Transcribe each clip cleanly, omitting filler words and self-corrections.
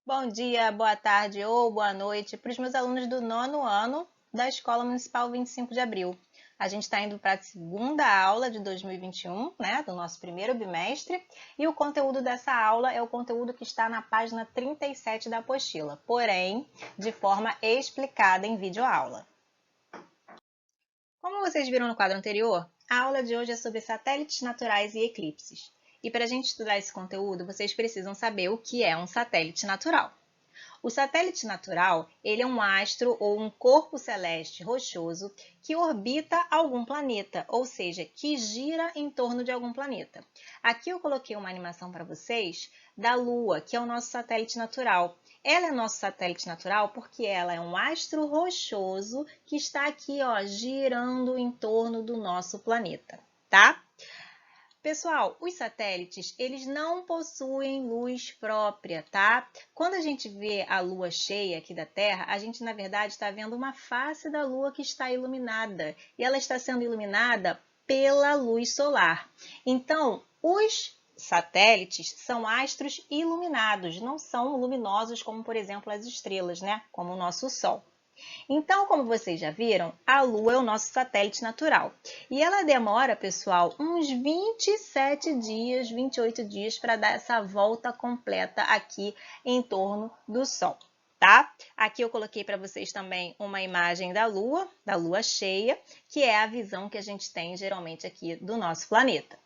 Bom dia, boa tarde ou boa noite para os meus alunos do nono ano da Escola Municipal 25 de Abril. A gente está indo para a segunda aula de 2021, né, do nosso primeiro bimestre, e o conteúdo dessa aula é o conteúdo que está na página 37 da apostila, porém, de forma explicada em videoaula. Como vocês viram no quadro anterior, a aula de hoje é sobre satélites naturais e eclipses. E para a gente estudar esse conteúdo, vocês precisam saber o que é um satélite natural. O satélite natural, ele é um astro ou um corpo celeste rochoso que orbita algum planeta, ou seja, que gira em torno de algum planeta. Aqui eu coloquei uma animação para vocês da Lua, que é o nosso satélite natural. Ela é nosso satélite natural porque ela é um astro rochoso que está aqui, ó, girando em torno do nosso planeta, tá? Pessoal, os satélites, eles não possuem luz própria, tá? Quando a gente vê a lua cheia aqui da Terra, a gente, na verdade, está vendo uma face da lua que está iluminada. E ela está sendo iluminada pela luz solar. Então, os satélites são astros iluminados, não são luminosos como, por exemplo, as estrelas, né? Como o nosso Sol. Então, como vocês já viram, a Lua é o nosso satélite natural. E ela demora, pessoal, uns 27 dias, 28 dias para dar essa volta completa aqui em torno do Sol, tá? Aqui eu coloquei para vocês também uma imagem da Lua cheia, que é a visão que a gente tem geralmente aqui do nosso planeta.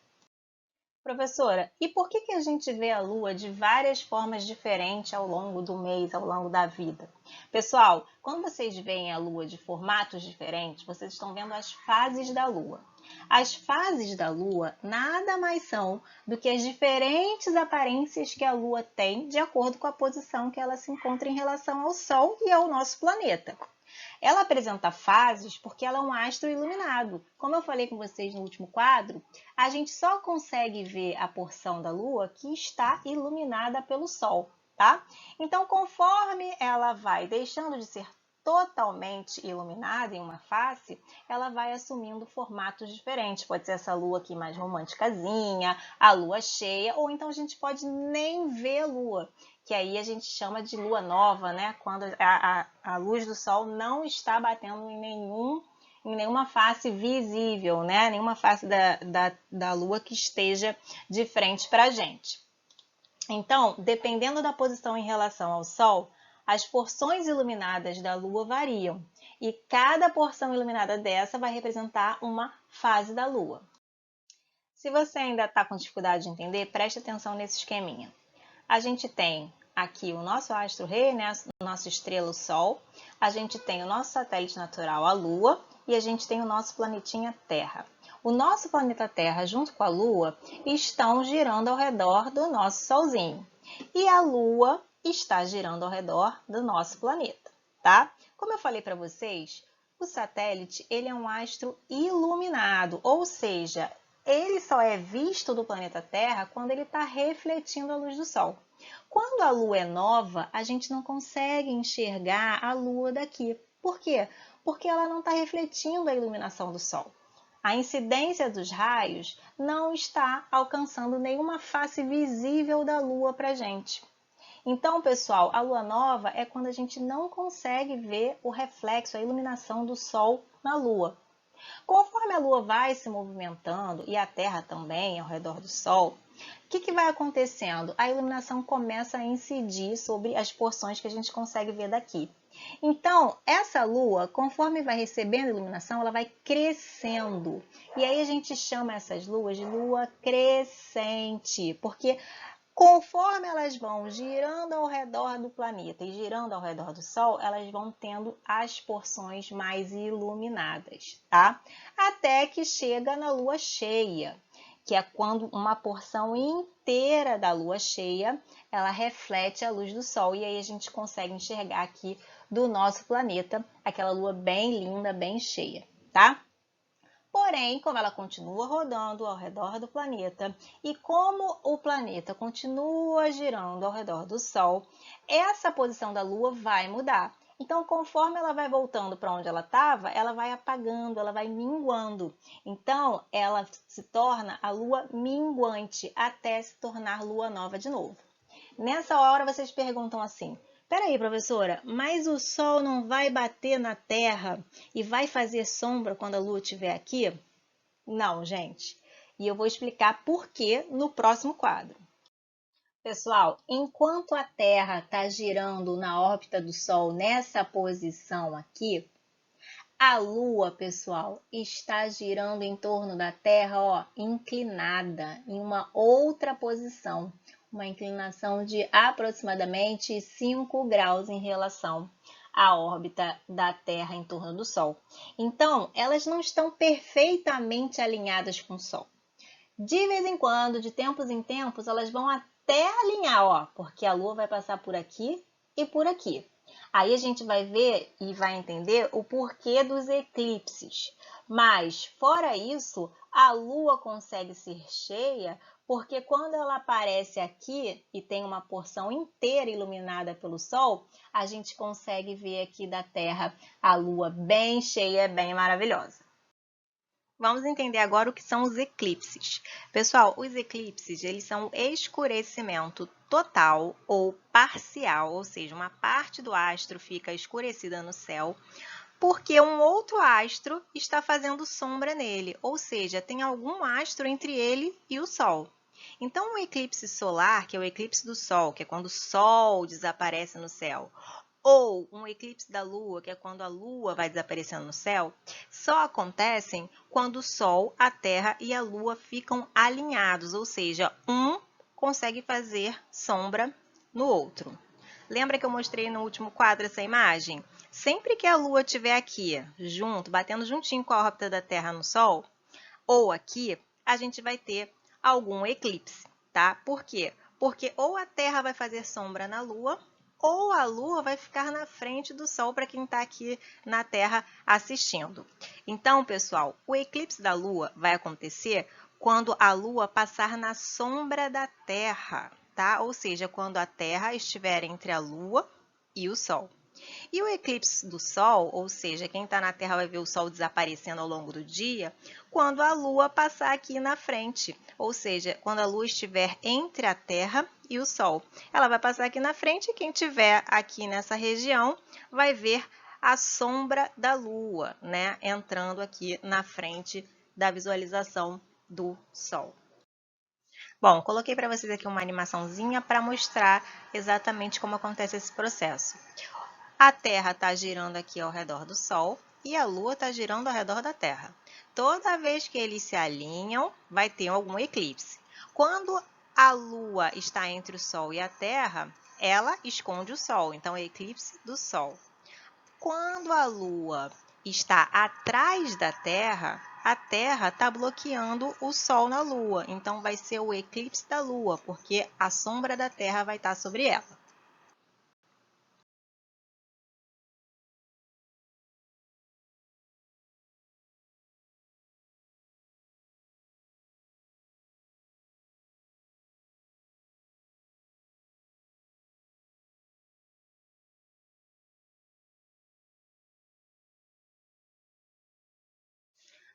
Professora, e por que a gente vê a Lua de várias formas diferentes ao longo do mês, ao longo da vida? Pessoal, quando vocês veem a Lua de formatos diferentes, vocês estão vendo as fases da Lua. As fases da Lua nada mais são do que as diferentes aparências que a Lua tem de acordo com a posição que ela se encontra em relação ao Sol e ao nosso planeta. Ela apresenta fases porque ela é um astro iluminado. Como eu falei com vocês no último quadro, a gente só consegue ver a porção da Lua que está iluminada pelo Sol, tá? Então, conforme ela vai deixando de ser totalmente iluminada em uma face, ela vai assumindo formatos diferentes. Pode ser essa lua aqui mais românticazinha, a lua cheia, ou então a gente pode nem ver a lua, que aí a gente chama de lua nova, né? Quando a luz do sol não está batendo em nenhuma face visível, né? Nenhuma face da lua que esteja de frente para a gente. Então, dependendo da posição em relação ao Sol, as porções iluminadas da Lua variam e cada porção iluminada dessa vai representar uma fase da Lua. Se você ainda está com dificuldade de entender, preste atenção nesse esqueminha. A gente tem aqui o nosso astro-rei, né? A nossa estrela, o Sol. A gente tem o nosso satélite natural, a Lua. E a gente tem o nosso planetinha Terra. O nosso planeta Terra, junto com a Lua, estão girando ao redor do nosso Solzinho. E a Lua está girando ao redor do nosso planeta, tá? Como eu falei para vocês, o satélite ele é um astro iluminado, ou seja, ele só é visto do planeta Terra quando ele está refletindo a luz do Sol. Quando a Lua é nova, a gente não consegue enxergar a Lua daqui. Por quê? Porque ela não está refletindo a iluminação do Sol. A incidência dos raios não está alcançando nenhuma face visível da Lua para a gente. Então, pessoal, a Lua nova é quando a gente não consegue ver o reflexo, a iluminação do Sol na Lua. Conforme a Lua vai se movimentando e a Terra também ao redor do Sol, o que vai acontecendo? A iluminação começa a incidir sobre as porções que a gente consegue ver daqui. Então, essa Lua, conforme vai recebendo iluminação, ela vai crescendo. E aí a gente chama essas luas de lua crescente, porque conforme elas vão girando ao redor do planeta e girando ao redor do Sol, elas vão tendo as porções mais iluminadas, tá? Até que chega na lua cheia, que é quando uma porção inteira da lua cheia, ela reflete a luz do Sol e aí a gente consegue enxergar aqui do nosso planeta aquela lua bem linda, bem cheia, tá? Porém, como ela continua rodando ao redor do planeta e como o planeta continua girando ao redor do Sol, essa posição da Lua vai mudar. Então, conforme ela vai voltando para onde ela estava, ela vai apagando, ela vai minguando. Então, ela se torna a Lua minguante até se tornar Lua nova de novo. Nessa hora vocês perguntam assim: peraí, professora, mas o Sol não vai bater na Terra e vai fazer sombra quando a Lua estiver aqui? Não, gente. E eu vou explicar por quê no próximo quadro. Pessoal, enquanto a Terra está girando na órbita do Sol nessa posição aqui, a Lua, pessoal, está girando em torno da Terra, ó, inclinada, em uma outra posição, uma inclinação de aproximadamente 5 graus em relação à órbita da Terra em torno do Sol. Então, elas não estão perfeitamente alinhadas com o Sol. De vez em quando, de tempos em tempos, elas vão até alinhar, ó, porque a Lua vai passar por aqui e por aqui. Aí a gente vai ver e vai entender o porquê dos eclipses. Mas, fora isso, a Lua consegue ser cheia porque quando ela aparece aqui e tem uma porção inteira iluminada pelo Sol, a gente consegue ver aqui da Terra a Lua bem cheia, bem maravilhosa. Vamos entender agora o que são os eclipses. Pessoal, os eclipses, eles são escurecimento total ou parcial, ou seja, uma parte do astro fica escurecida no céu, porque um outro astro está fazendo sombra nele, ou seja, tem algum astro entre ele e o Sol. Então, o eclipse solar, que é o eclipse do Sol, que é quando o Sol desaparece no céu, ou um eclipse da Lua, que é quando a Lua vai desaparecendo no céu, só acontecem quando o Sol, a Terra e a Lua ficam alinhados, ou seja, um consegue fazer sombra no outro. Lembra que eu mostrei no último quadro essa imagem? Sempre que a Lua estiver aqui, junto, batendo juntinho com a órbita da Terra no Sol, ou aqui, a gente vai ter algum eclipse, tá? Por quê? Porque ou a Terra vai fazer sombra na Lua, ou a Lua vai ficar na frente do Sol para quem está aqui na Terra assistindo. Então, pessoal, o eclipse da Lua vai acontecer quando a Lua passar na sombra da Terra, tá? Ou seja, quando a Terra estiver entre a Lua e o Sol. E o eclipse do Sol, ou seja, quem está na Terra vai ver o Sol desaparecendo ao longo do dia, quando a Lua passar aqui na frente, ou seja, quando a Lua estiver entre a Terra e o Sol. Ela vai passar aqui na frente e quem estiver aqui nessa região vai ver a sombra da Lua, né, entrando aqui na frente da visualização do Sol. Bom, coloquei para vocês aqui uma animaçãozinha para mostrar exatamente como acontece esse processo. A Terra está girando aqui ao redor do Sol e a Lua está girando ao redor da Terra. Toda vez que eles se alinham, vai ter algum eclipse. Quando a Lua está entre o Sol e a Terra, ela esconde o Sol, então é eclipse do Sol. Quando a Lua está atrás da Terra, a Terra está bloqueando o Sol na Lua, então vai ser o eclipse da Lua, porque a sombra da Terra vai estar sobre ela.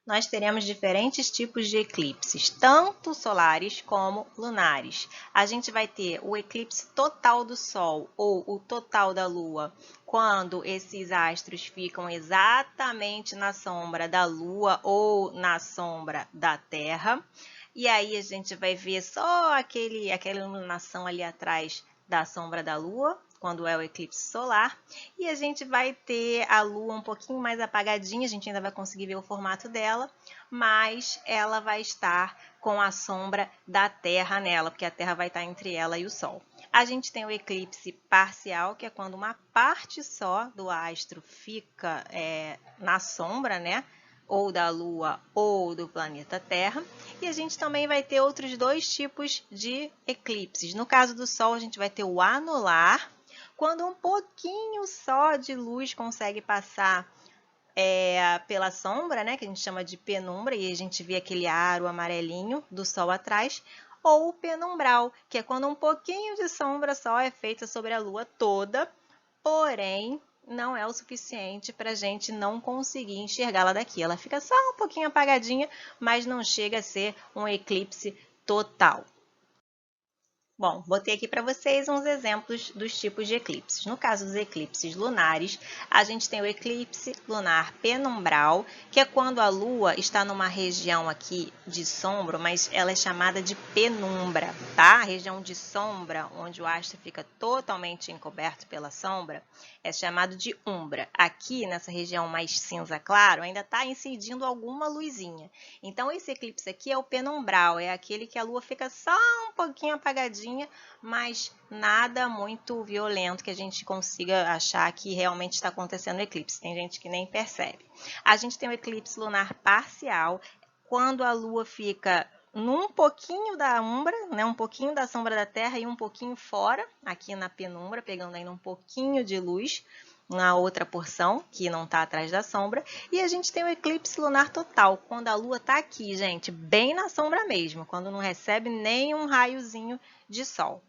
Nós teremos diferentes tipos de eclipses, tanto solares como lunares. A gente vai ter o eclipse total do Sol ou o total da Lua, quando esses astros ficam exatamente na sombra da Lua ou na sombra da Terra. E aí a gente vai ver só aquela iluminação ali atrás da sombra da Lua, quando é o eclipse solar, e a gente vai ter a Lua um pouquinho mais apagadinha, a gente ainda vai conseguir ver o formato dela, mas ela vai estar com a sombra da Terra nela, porque a Terra vai estar entre ela e o Sol. A gente tem o eclipse parcial, que é quando uma parte só do astro fica na sombra, né? Ou da Lua ou do planeta Terra. E a gente também vai ter outros dois tipos de eclipses. No caso do Sol, a gente vai ter o anular, quando um pouquinho só de luz consegue passar pela sombra, né, que a gente chama de penumbra, e a gente vê aquele aro amarelinho do Sol atrás, ou o penumbral, que é quando um pouquinho de sombra só é feita sobre a Lua toda, porém não é o suficiente para a gente não conseguir enxergá-la daqui. Ela fica só um pouquinho apagadinha, mas não chega a ser um eclipse total. Bom, botei aqui para vocês uns exemplos dos tipos de eclipses. No caso dos eclipses lunares, a gente tem o eclipse lunar penumbral, que é quando a Lua está numa região aqui de sombra, mas ela é chamada de penumbra, tá? A região de sombra, onde o astro fica totalmente encoberto pela sombra, é chamado de umbra. Aqui, nessa região mais cinza claro, ainda está incidindo alguma luzinha. Então, esse eclipse aqui é o penumbral, é aquele que a Lua fica só um pouquinho apagadinha, mas nada muito violento que a gente consiga achar que realmente está acontecendo o eclipse. Tem gente que nem percebe. A gente tem o eclipse lunar parcial, quando a Lua fica num pouquinho da umbra, né, um pouquinho da sombra da Terra e um pouquinho fora, aqui na penumbra, pegando ainda um pouquinho de luz na outra porção, que não está atrás da sombra. E a gente tem o eclipse lunar total, quando a Lua está aqui, gente, bem na sombra mesmo, quando não recebe nenhum raiozinho de Sol.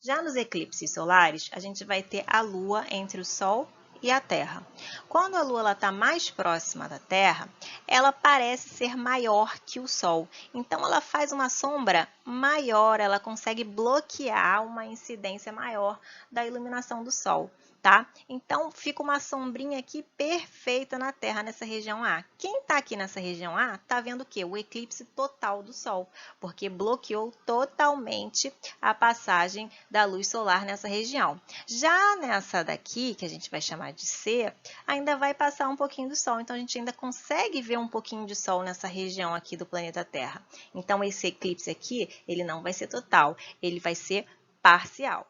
Já nos eclipses solares, a gente vai ter a Lua entre o Sol e a Terra. Quando a Lua está mais próxima da Terra, ela parece ser maior que o Sol. Então, ela faz uma sombra maior, ela consegue bloquear uma incidência maior da iluminação do Sol. Tá? Então, fica uma sombrinha aqui perfeita na Terra, nessa região A. Quem está aqui nessa região A está vendo o quê? O eclipse total do Sol, porque bloqueou totalmente a passagem da luz solar nessa região. Já nessa daqui, que a gente vai chamar de C, ainda vai passar um pouquinho do Sol, então a gente ainda consegue ver um pouquinho de Sol nessa região aqui do planeta Terra. Então, esse eclipse aqui, ele não vai ser total, ele vai ser parcial.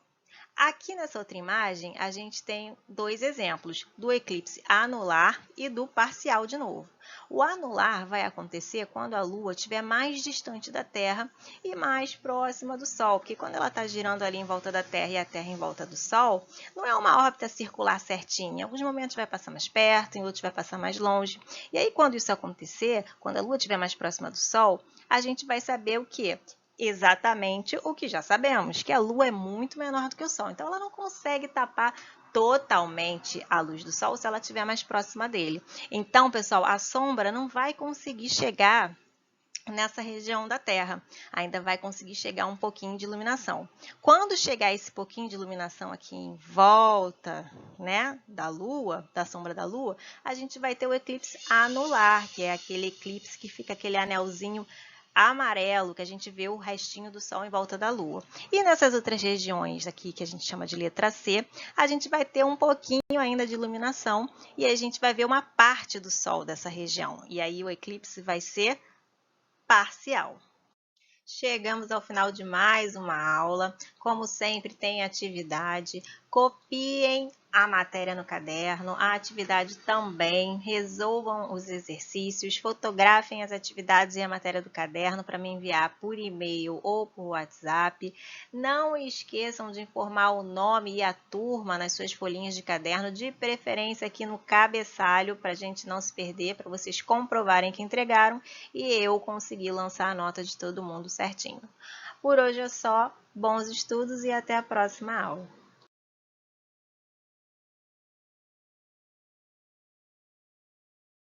Aqui nessa outra imagem, a gente tem dois exemplos, do eclipse anular e do parcial de novo. O anular vai acontecer quando a Lua estiver mais distante da Terra e mais próxima do Sol, porque quando ela está girando ali em volta da Terra e a Terra em volta do Sol, não é uma órbita circular certinha. Em alguns momentos vai passar mais perto, em outros vai passar mais longe. E aí, quando isso acontecer, quando a Lua estiver mais próxima do Sol, a gente vai saber o quê? Exatamente o que já sabemos, que a Lua é muito menor do que o Sol. Então, ela não consegue tapar totalmente a luz do Sol se ela estiver mais próxima dele. Então, pessoal, a sombra não vai conseguir chegar nessa região da Terra. Ainda vai conseguir chegar um pouquinho de iluminação. Quando chegar esse pouquinho de iluminação aqui em volta, né, da Lua, da sombra da Lua, a gente vai ter o eclipse anular, que é aquele eclipse que fica aquele anelzinho amarelo, que a gente vê o restinho do Sol em volta da Lua. E nessas outras regiões aqui, que a gente chama de letra C, a gente vai ter um pouquinho ainda de iluminação e a gente vai ver uma parte do Sol dessa região. E aí o eclipse vai ser parcial. Chegamos ao final de mais uma aula. Como sempre, tem atividade. Copiem a matéria no caderno, a atividade também. Resolvam os exercícios, fotografem as atividades e a matéria do caderno para me enviar por e-mail ou por WhatsApp. Não esqueçam de informar o nome e a turma nas suas folhinhas de caderno, de preferência aqui no cabeçalho, para a gente não se perder, para vocês comprovarem que entregaram e eu conseguir lançar a nota de todo mundo certinho. Por hoje é só, bons estudos e até a próxima aula.